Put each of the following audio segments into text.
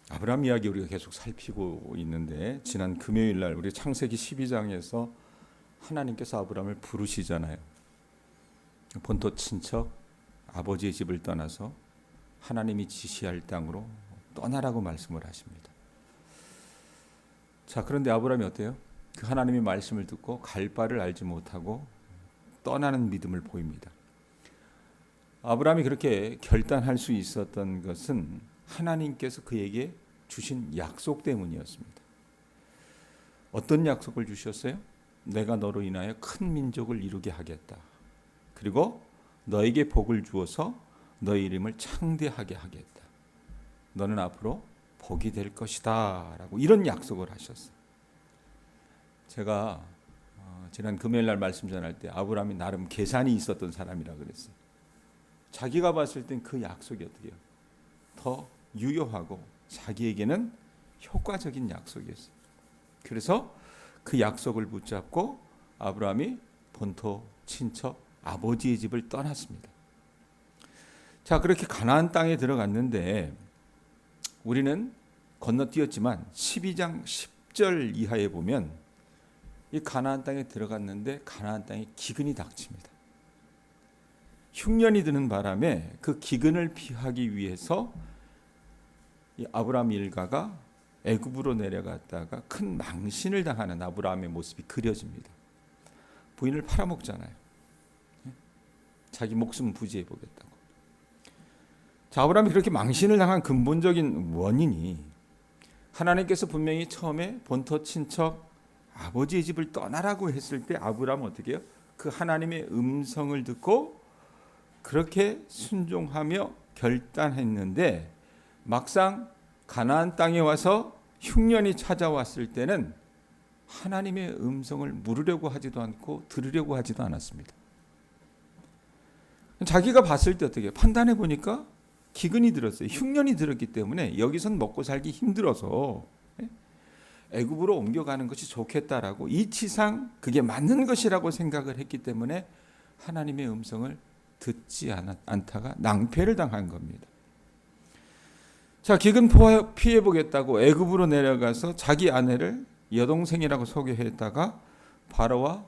아브라함 이야기 우리가 계속 살피고 있는데 지난 금요일 날 우리 창세기 12장에서 하나님께서 아브라함을 부르시잖아요. 본토 친척 아버지의 집을 떠나서 하나님이 지시할 땅으로 떠나라고 말씀을 하십니다. 자, 그런데 아브라함이 어때요? 그 하나님의 말씀을 듣고 갈 바를 알지 못하고 떠나는 믿음을 보입니다. 아브라함이 그렇게 결단할 수 있었던 것은 하나님께서 그에게 주신 약속 때문이었습니다. 어떤 약속을 주셨어요? 내가 너로 인하여 큰 민족을 이루게 하겠다. 그리고 너에게 복을 주어서 너의 이름을 창대하게 하겠다. 너는 앞으로 복이 될 것이다 라고 이런 약속을 하셨어요. 제가 지난 금요일 날 말씀 전할 때 아브라함이 나름 계산이 있었던 사람이라 그랬어요. 자기가 봤을 땐 그 약속이 어떻게 해요? 더 유효하고 자기에게는 효과적인 약속이었어요. 그래서 그 약속을 붙잡고 아브라함이 본토 친척 아버지의 집을 떠났습니다. 자, 그렇게 가나안 땅에 들어갔는데 우리는 건너뛰었지만 12장 10절 이하에 보면 이 가나안 땅에 들어갔는데 가나안 땅에 기근이 닥칩니다. 흉년이 드는 바람에 그 기근을 피하기 위해서 이 아브라함 일가가 애굽으로 내려갔다가 큰 망신을 당하는 아브라함의 모습이 그려집니다. 부인을 팔아먹잖아요. 자기 목숨 부지해 보겠다고. 자, 아브라함이 그렇게 망신을 당한 근본적인 원인이 하나님께서 분명히 처음에 본토 친척 아버지의 집을 떠나라고 했을 때 아브라함은 어떻게 해요? 그 하나님의 음성을 듣고 그렇게 순종하며 결단했는데 막상 가나안 땅에 와서 흉년이 찾아왔을 때는 하나님의 음성을 물으려고 하지도 않고 들으려고 하지도 않았습니다. 자기가 봤을 때 어떻게 판단해 보니까 기근이 들었어요. 흉년이 들었기 때문에 여기선 먹고 살기 힘들어서 애굽으로 옮겨가는 것이 좋겠다라고 이치상 그게 맞는 것이라고 생각을 했기 때문에 하나님의 음성을 듣지 않다가 낭패를 당한 겁니다. 자, 기근 피해 보겠다고 애굽으로 내려가서 자기 아내를 여동생이라고 소개했다가 바로와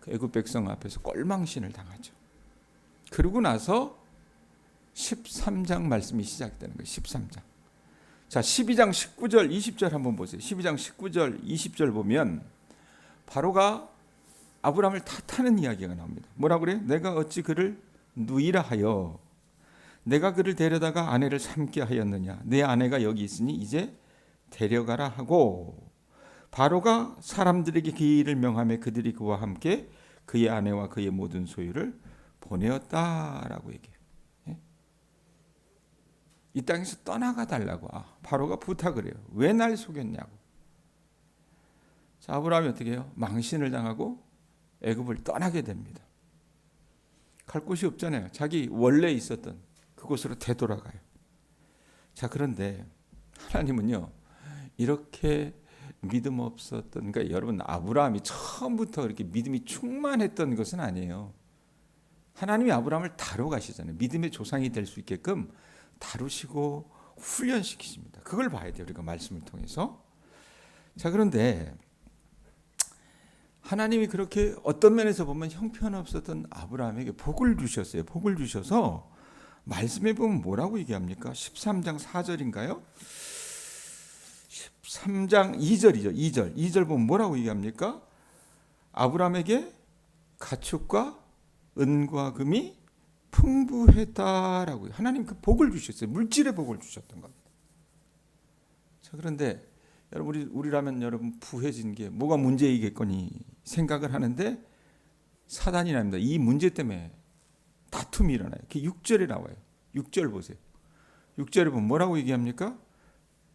애굽 백성 앞에서 꼴망신을 당하죠. 그러고 나서 13장 말씀이 시작되는 거예요. 13장. 자, 12장 19절 20절 한번 보세요. 12장 19절 20절 보면 바로가 아브라함을 탓하는 이야기가 나옵니다. 뭐라고 그래요? 내가 어찌 그를 누이라 하여 내가 그를 데려다가 아내를 삼게 하였느냐. 내 아내가 여기 있으니 이제 데려가라 하고 바로가 사람들에게 그 일을 명하며 그들이 그와 함께 그의 아내와 그의 모든 소유를 보내었다라고 얘기해요. 이 땅에서 떠나가 달라고 바로가 부탁을 해요. 왜 날 속였냐고. 자, 아브라함이 어떻게 해요? 망신을 당하고 애굽을 떠나게 됩니다. 갈 곳이 없잖아요. 자기 원래 있었던 그곳으로 되돌아가요. 자, 그런데 하나님은요 이렇게 믿음 없었던, 그러니까 여러분 아브라함이 처음부터 이렇게 믿음이 충만했던 것은 아니에요. 하나님이 아브라함을 다뤄가시잖아요. 믿음의 조상이 될 수 있게끔 다루시고 훈련시키십니다. 그걸 봐야 돼요. 우리가 말씀을 통해서. 자, 그런데 하나님이 그렇게 어떤 면에서 보면 형편없었던 아브라함에게 복을 주셨어요. 복을 주셔서 말씀에 보면 뭐라고 얘기합니까? 13장 4절인가요? 13장 2절이죠. 2절 보면 뭐라고 얘기합니까? 아브라함에게 가축과 은과 금이 풍부했다라고요. 하나님 그 복을 주셨어요. 물질의 복을 주셨던 겁니다. 자, 그런데 여러분 우리라면 여러분 부해진 게 뭐가 문제이겠거니 생각을 하는데 사단이 납니다. 이 문제 때문에 다툼이 일어나요. 그 6절에 나와요. 6절 보세요. 6절에 보면 뭐라고 얘기합니까?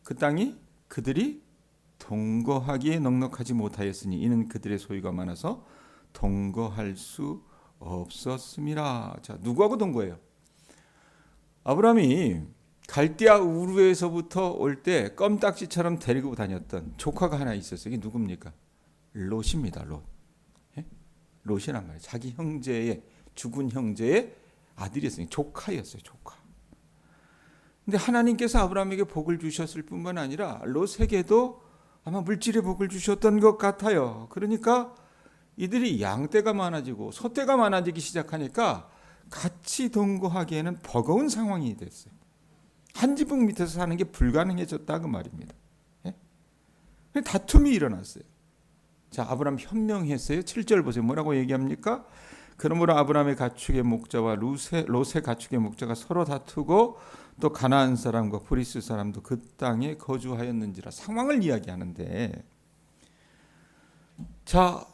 그 땅이 그들이 동거하기에 넉넉하지 못하였으니 이는 그들의 소유가 많아서 동거할 수 없었음이라. 자, 누구하고 동거해요? 아브라함이 갈대아 우르에서부터 올 때 껌딱지처럼 데리고 다녔던 조카가 하나 있었어요. 이게 누굽니까? 롯입니다. 롯. 롯이란 말이에요. 자기 형제의 죽은 형제의 아들이었어요. 조카였어요. 조카. 근데 하나님께서 아브라함에게 복을 주셨을 뿐만 아니라 롯에게도 아마 물질의 복을 주셨던 것 같아요. 그러니까 이들이 양떼가 많아지고 소떼가 많아지기 시작하니까 같이 동거하기에는 버거운 상황이 됐어요. 한 지붕 밑에서 사는 게 불가능해졌다 그 말입니다. 예? 다툼이 일어났어요. 자, 아브라함 현명했어요. 7절 보세요. 뭐라고 얘기합니까? 그러므로 아브라함의 가축의 목자와 롯의 가축의 목자가 서로 다투고 또 가나안 사람과 브리스 사람도 그 땅에 거주하였는지라. 상황을 이야기하는데, 자,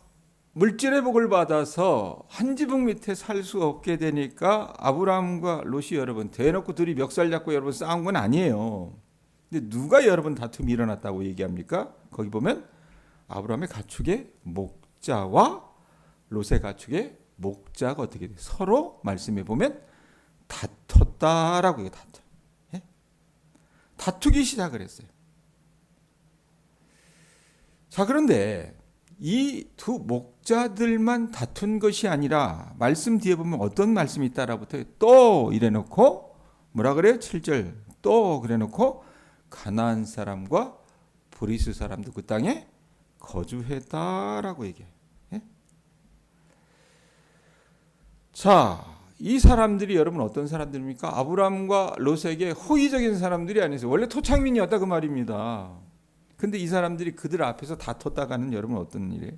물질의 복을 받아서 한 지붕 밑에 살 수 없게 되니까 아브라함과 롯이 여러분 대놓고 둘이 멱살 잡고 여러분 싸운 건 아니에요. 근데 누가 여러분 다툼이 일어났다고 얘기합니까? 거기 보면 아브라함의 가축의 목자와 롯의 가축의 목자가 어떻게 돼요? 서로 말씀해 보면 다퉜다라고 해요. 예? 다투기 시작을 했어요. 자, 그런데 이 두 목자들만 다툰 것이 아니라 말씀 뒤에 보면 어떤 말씀이 있다라고 붙어요. 또 이래놓고 뭐라 그래요? 7절 또 그래놓고 가나안 사람과 브리스 사람도 그 땅에 거주했다라고 얘기해요. 예? 자, 이 사람들이 여러분 어떤 사람들입니까? 아브라함과 롯에게 호의적인 사람들이 아니었어요. 원래 토착민이었다 그 말입니다. 근데 이 사람들이 그들 앞에서 다퉜다가는 여러분 어떤 일이에요?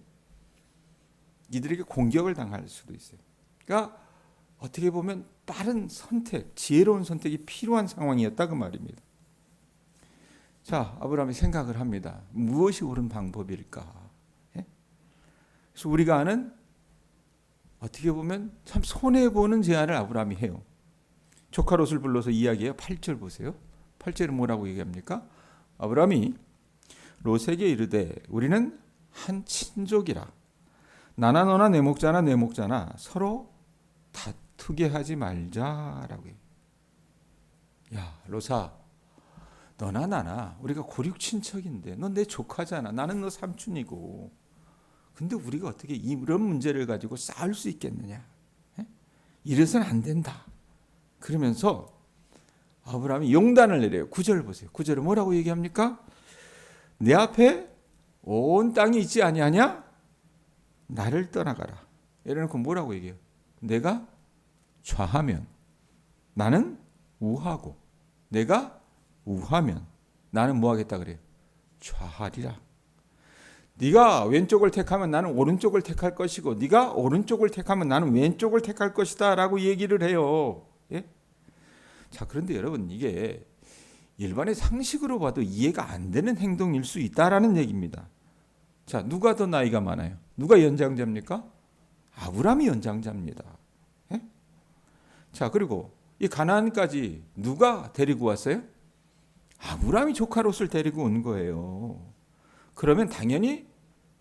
이들에게 공격을 당할 수도 있어요. 그러니까 어떻게 보면 빠른 선택, 지혜로운 선택이 필요한 상황이었다 그 말입니다. 자, 아브라함이 생각을 합니다. 무엇이 옳은 방법일까? 예? 그래서 우리가 아는 어떻게 보면 참 손해보는 제안을 아브라함이 해요. 조카 롯을 불러서 이야기해요. 8절 보세요. 8절은 뭐라고 얘기합니까? 아브라함이 롯에게 이르되 우리는 한 친족이라 나나 너나 내 목자나 내 목자나 서로 다투게 하지 말자라고 해요. 야, 롯아, 너나 나나 우리가 고륙 친척인데 넌 내 조카잖아. 나는 너 삼촌이고. 근데 우리가 어떻게 이런 문제를 가지고 싸울 수 있겠느냐? 에? 이래서는 안 된다. 그러면서 아브라함이 용단을 내려요. 9절 보세요. 9절에 뭐라고 얘기합니까? 내 앞에 온 땅이 있지 아니하냐? 나를 떠나가라. 이래놓고 뭐라고 얘기해요? 내가 좌하면 나는 우하고 내가 우하면 나는 뭐 하겠다 그래요? 좌하리라. 네가 왼쪽을 택하면 나는 오른쪽을 택할 것이고 네가 오른쪽을 택하면 나는 왼쪽을 택할 것이다 라고 얘기를 해요. 예? 자, 그런데 여러분 이게 일반의 상식으로 봐도 이해가 안 되는 행동일 수 있다라는 얘기입니다. 자, 누가 더 나이가 많아요? 누가 연장자입니까? 아브라함이 연장자입니다. 예? 자, 그리고 이 가나안까지 누가 데리고 왔어요? 아브라함이 조카 롯을 데리고 온 거예요. 그러면 당연히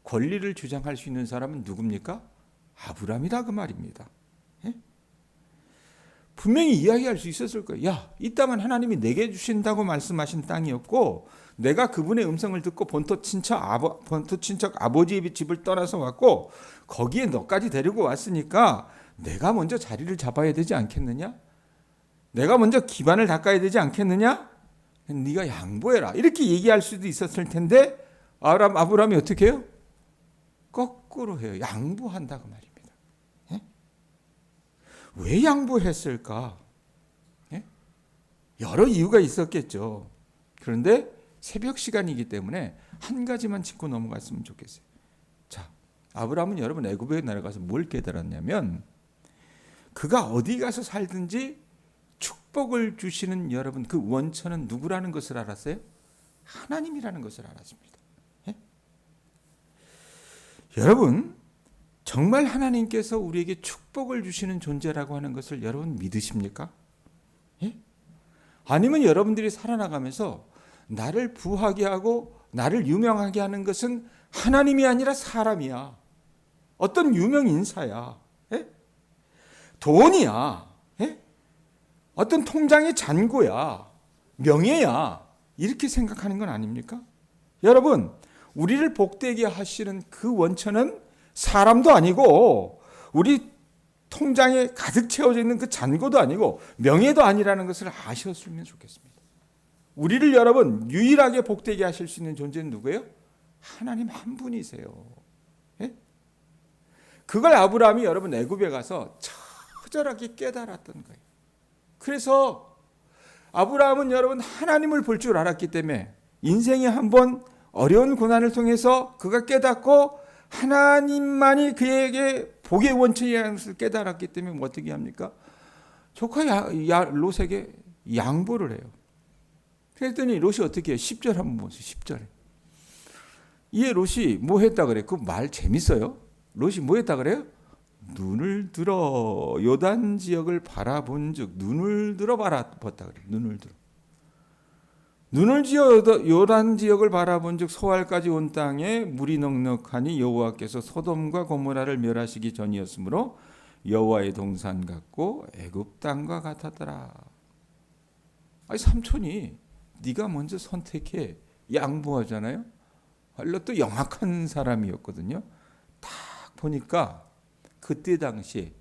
권리를 주장할 수 있는 사람은 누굽니까? 아브라함이다 그 말입니다. 예? 분명히 이야기할 수 있었을 거예요. 야, 이 땅은 하나님이 내게 주신다고 말씀하신 땅이었고 내가 그분의 음성을 듣고 본토 친척 아버지의 집을 떠나서 왔고 거기에 너까지 데리고 왔으니까 내가 먼저 자리를 잡아야 되지 않겠느냐? 내가 먼저 기반을 닦아야 되지 않겠느냐? 네가 양보해라. 이렇게 얘기할 수도 있었을 텐데 아브라함이 어떻게 해요? 거꾸로 해요. 양보한다고 말입니다. 예? 왜 양보했을까? 예? 여러 이유가 있었겠죠. 그런데 새벽 시간이기 때문에 한 가지만 짚고 넘어갔으면 좋겠어요. 자, 아브라함은 여러분 애굽에 내려가서 뭘 깨달았냐면 그가 어디 가서 살든지 축복을 주시는 여러분 그 원천은 누구라는 것을 알았어요? 하나님이라는 것을 알았습니다. 예? 여러분 정말 하나님께서 우리에게 축복을 주시는 존재라고 하는 것을 여러분 믿으십니까? 예? 아니면 여러분들이 살아나가면서 나를 부하게 하고 나를 유명하게 하는 것은 하나님이 아니라 사람이야. 어떤 유명 인사야. 예? 돈이야. 예? 어떤 통장의 잔고야. 명예야. 이렇게 생각하는 건 아닙니까? 여러분, 우리를 복되게 하시는 그 원천은 사람도 아니고 우리 통장에 가득 채워져 있는 그 잔고도 아니고 명예도 아니라는 것을 아셨으면 좋겠습니다. 우리를 여러분 유일하게 복되게 하실 수 있는 존재는 누구예요? 하나님 한 분이세요. 예? 그걸 아브라함이 여러분 애굽에 가서 처절하게 깨달았던 거예요. 그래서 아브라함은 여러분 하나님을 볼 줄 알았기 때문에 인생에 한번 어려운 고난을 통해서 그가 깨닫고 하나님만이 그에게 복의 원천이라는 것을 깨달았기 때문에 뭐 어떻게 합니까? 조카 롯에게 양보를 해요. 그랬더니 롯이 어떻게 해요? 10절 한번 보세요. 10절에. 이에 롯이 뭐 했다 그래요? 그 말 재밌어요. 롯이 뭐 했다 그래요? 눈을 들어 요단 지역을 바라본 즉 눈을 들어 바라봤다 그래요. 눈을 지어 요단 지역을 바라본 즉 소알까지 온 땅에 물이 넉넉하니 여호와께서 소돔과 고모라를 멸하시기 전이었으므로 여호와의 동산 같고 애굽 땅과 같았더라. 아니 삼촌이 네가 먼저 선택해 양보하잖아요. 롯도 영악한 사람이었거든요. 딱 보니까 그때 당시에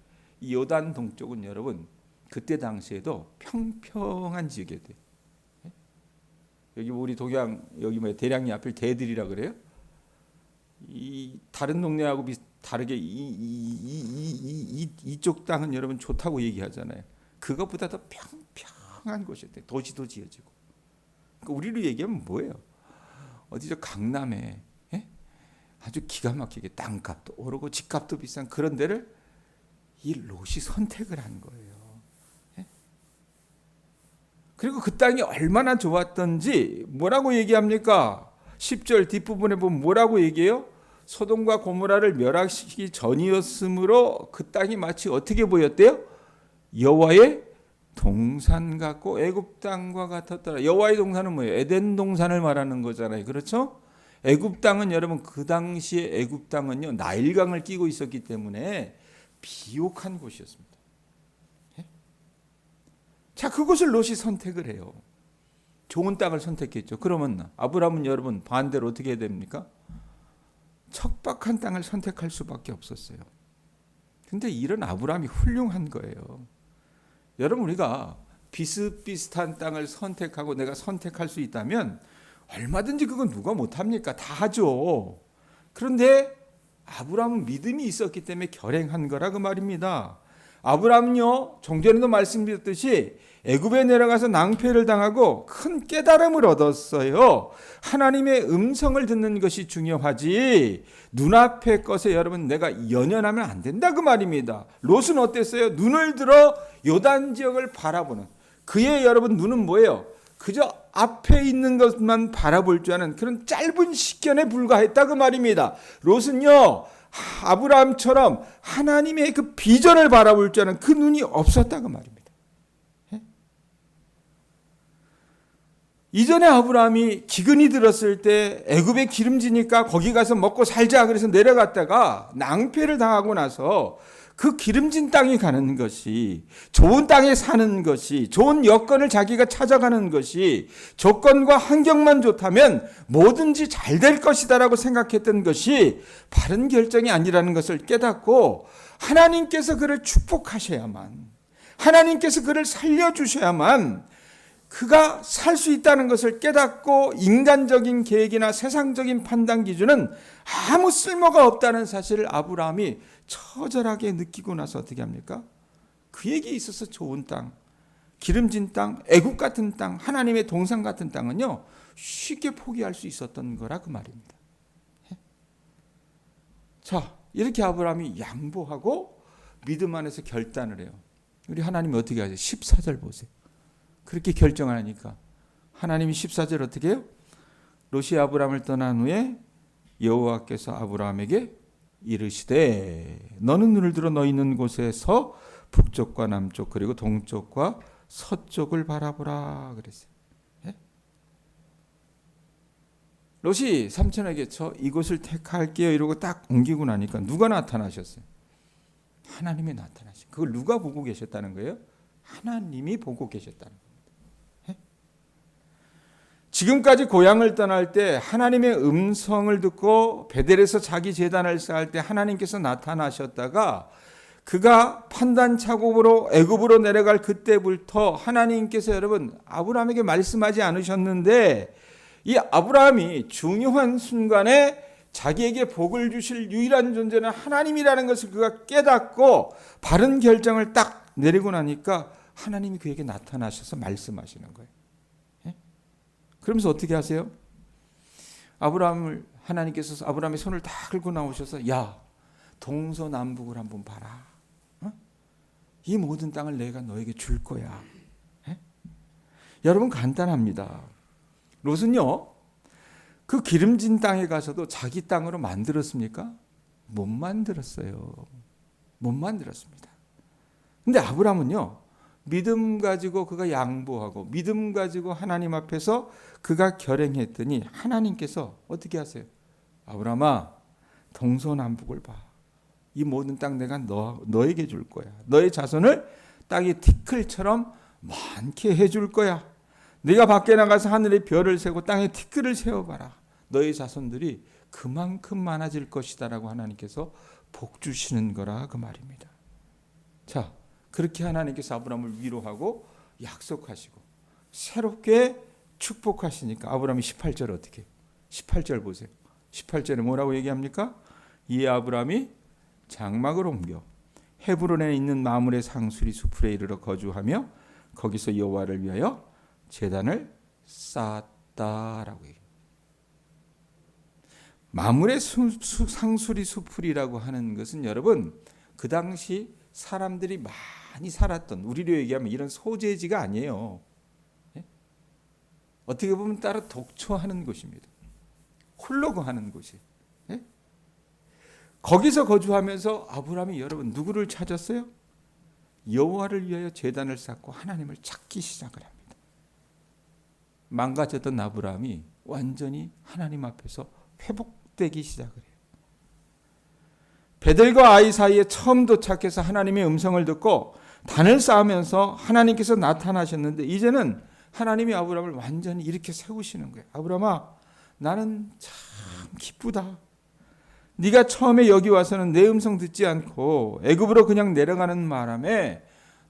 이 요단 동쪽은 여러분 그때 당시에도 평평한 지역이 돼요. 여기 우리 동양 여기 뭐 대량리 앞을 대들이라 그래요. 이 다른 동네하고 다르게 이쪽 땅은 여러분 좋다고 얘기하잖아요. 그것보다 더 평평한 곳이었대요. 도시도 지어지고. 그러니까 우리로 얘기하면 뭐예요? 어디죠? 강남에 아주 기가 막히게 땅값도 오르고 집값도 비싼 그런 데를 이 롯이 선택을 한 거예요. 그리고 그 땅이 얼마나 좋았던지 뭐라고 얘기합니까? 10절 뒷부분에 보면 뭐라고 얘기해요? 소돔과 고모라를 멸하시기 전이었으므로 그 땅이 마치 어떻게 보였대요? 여호와의 동산 같고 애굽 땅과 같았더라. 여호와의 동산은 뭐예요? 에덴 동산을 말하는 거잖아요. 그렇죠? 애굽 땅은 여러분 그 당시에 애굽 땅은요 나일강을 끼고 있었기 때문에 비옥한 곳이었습니다. 자, 그곳을 롯이 선택을 해요. 좋은 땅을 선택했죠. 그러면 아브라함은 여러분 반대로 어떻게 해야 됩니까? 척박한 땅을 선택할 수밖에 없었어요. 근데 이런 아브라함이 훌륭한 거예요. 여러분 우리가 비슷비슷한 땅을 선택하고 내가 선택할 수 있다면 얼마든지 그건 누가 못합니까? 다 하죠. 그런데 아브라함은 믿음이 있었기 때문에 결행한 거라 그 말입니다. 아브라함은요 종전에도 말씀드렸듯이 애굽에 내려가서 낭패를 당하고 큰 깨달음을 얻었어요. 하나님의 음성을 듣는 것이 중요하지 눈앞의 것에 여러분 내가 연연하면 안 된다 그 말입니다. 롯은 어땠어요? 눈을 들어 요단 지역을 바라보는 그의 여러분 눈은 뭐예요? 그저 앞에 있는 것만 바라볼 줄 아는 그런 짧은 식견에 불과했다 그 말입니다. 롯은요 아브라함처럼 하나님의 그 비전을 바라볼 줄 아는 그 눈이 없었다 그 말입니다. 이전에 아브라함이 기근이 들었을 때 애굽에 기름지니까 거기 가서 먹고 살자 그래서 내려갔다가 낭패를 당하고 나서 그 기름진 땅에 가는 것이 좋은 땅에 사는 것이 좋은 여건을 자기가 찾아가는 것이 조건과 환경만 좋다면 뭐든지 잘 될 것이다라고 생각했던 것이 바른 결정이 아니라는 것을 깨닫고 하나님께서 그를 축복하셔야만 하나님께서 그를 살려주셔야만 그가 살 수 있다는 것을 깨닫고 인간적인 계획이나 세상적인 판단 기준은 아무 쓸모가 없다는 사실을 아브라함이 처절하게 느끼고 나서 어떻게 합니까? 그에게 있어서 좋은 땅, 기름진 땅, 애국 같은 땅, 하나님의 동산 같은 땅은요 쉽게 포기할 수 있었던 거라 그 말입니다. 자, 이렇게 아브라함이 양보하고 믿음 안에서 결단을 해요. 우리 하나님이 어떻게 하세요? 14절 보세요. 그렇게 결정을 하니까 하나님이 14절 어떻게 해요? 롯이 아브라함을 떠난 후에 여호와께서 아브라함에게 이르시되 너는 눈을 들어 너 있는 곳에서 북쪽과 남쪽 그리고 동쪽과 서쪽을 바라보라 그랬어요. 예? 롯이 삼촌에게 저 이곳을 택할게요 이러고 딱 옮기고 나니까 누가 나타나셨어요? 하나님이 나타나셨어요. 그걸 누가 보고 계셨다는 거예요? 하나님이 보고 계셨다는 거예요. 지금까지 고향을 떠날 때 하나님의 음성을 듣고 베델에서 자기 제단을 쌓을 때 하나님께서 나타나셨다가 그가 판단 착오로 애굽으로 내려갈 그때부터 하나님께서 여러분 아브라함에게 말씀하지 않으셨는데 이 아브라함이 중요한 순간에 자기에게 복을 주실 유일한 존재는 하나님이라는 것을 그가 깨닫고 바른 결정을 딱 내리고 나니까 하나님이 그에게 나타나셔서 말씀하시는 거예요. 예? 그러면서 어떻게 하세요? 하나님께서 아브라함의 손을 다 끌고 나오셔서 야, 동서남북을 한번 봐라. 어? 이 모든 땅을 내가 너에게 줄 거야. 예? 여러분 간단합니다. 롯은요, 그 기름진 땅에 가서도 자기 땅으로 만들었습니까? 못 만들었어요. 못 만들었습니다. 근데 아브라함은요, 믿음 가지고 그가 양보하고 믿음 가지고 하나님 앞에서 그가 결행했더니 하나님께서 어떻게 하세요? 아브라함아, 동서남북을 봐. 이 모든 땅 내가 너에게 줄 거야. 너의 자손을 땅의 티끌처럼 많게 해줄 거야. 네가 밖에 나가서 하늘의 별을 세고 땅에 티끌을 세워봐라. 너의 자손들이 그만큼 많아질 것이다라고 하나님께서 복 주시는 거라 그 말입니다. 자, 그렇게 하나님께서 아브라함을 위로하고 약속하시고 새롭게 축복하시니까 아브라함이 18절 어떻게? 18절 보세요. 18절에 뭐라고 얘기합니까? 이에 아브라함이 장막을 옮겨 헤브론에 있는 마므레 상수리 수풀에 이르러 거주하며 거기서 여호와를 위하여 제단을 쌓았다라고 얘기해요. 마므레 상수리 수풀이라고 하는 것은 여러분 그 당시 사람들이 많이 살았던, 우리로 얘기하면 이런 소재지가 아니에요. 예? 어떻게 보면 따로 독초하는 곳입니다. 홀로 거하는 곳이. 예? 거기서 거주하면서 아브라함이 여러분 누구를 찾았어요? 여호와를 위하여 제단을 쌓고 하나님을 찾기 시작을 합니다. 망가졌던 아브라함이 완전히 하나님 앞에서 회복되기 시작을 해요. 베델과 아이 사이에 처음 도착해서 하나님의 음성을 듣고 단을 쌓으면서 하나님께서 나타나셨는데 이제는 하나님이 아브라함을 완전히 이렇게 세우시는 거예요. 아브라함아, 나는 참 기쁘다. 네가 처음에 여기 와서는 내 음성 듣지 않고 애굽으로 그냥 내려가는 바람에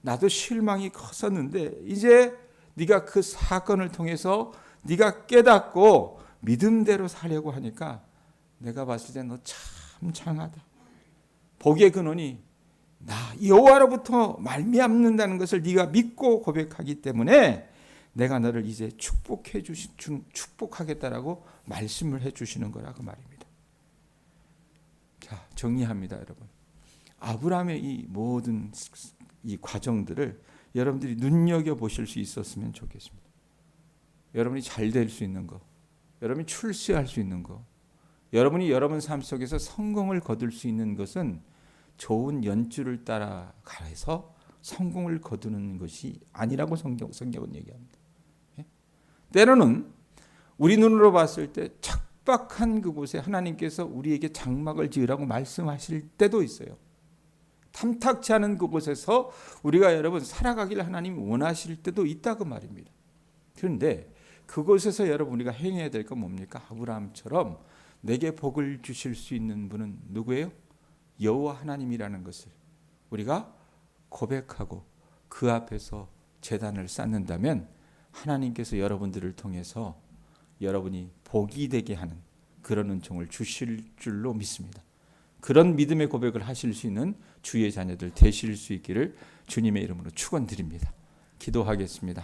나도 실망이 컸었는데 이제 네가 그 사건을 통해서 네가 깨닫고 믿음대로 살려고 하니까 내가 봤을 때 너 참 장하다. 복의 근원이 나 여호와로부터 말미암는다는 것을 네가 믿고 고백하기 때문에 내가 너를 이제 축복하겠다라고 말씀을 해주시는 거라 그 말입니다. 자, 정리합니다, 여러분. 아브라함의 이 모든 이 과정들을 여러분들이 눈여겨 보실 수 있었으면 좋겠습니다. 여러분이 잘 될 수 있는 거, 여러분이 출세할 수 있는 거, 여러분이 여러분 삶 속에서 성공을 거둘 수 있는 것은 좋은 연줄을 따라가서 성공을 거두는 것이 아니라고 성경은 얘기합니다. 때로는 우리 눈으로 봤을 때 척박한 그곳에 하나님께서 우리에게 장막을 지으라고 말씀하실 때도 있어요. 탐탁치 않은 그곳에서 우리가 여러분 살아가기를 하나님이 원하실 때도 있다고 말입니다. 그런데 그곳에서 여러분 우리가 행해야 될 건 뭡니까? 아브라함처럼 내게 복을 주실 수 있는 분은 누구예요? 여호와 하나님이라는 것을 우리가 고백하고 그 앞에서 제단을 쌓는다면 하나님께서 여러분들을 통해서 여러분이 복이 되게 하는 그런 은총을 주실 줄로 믿습니다. 그런 믿음의 고백을 하실 수 있는 주의 자녀들 되실 수 있기를 주님의 이름으로 축원드립니다. 기도하겠습니다.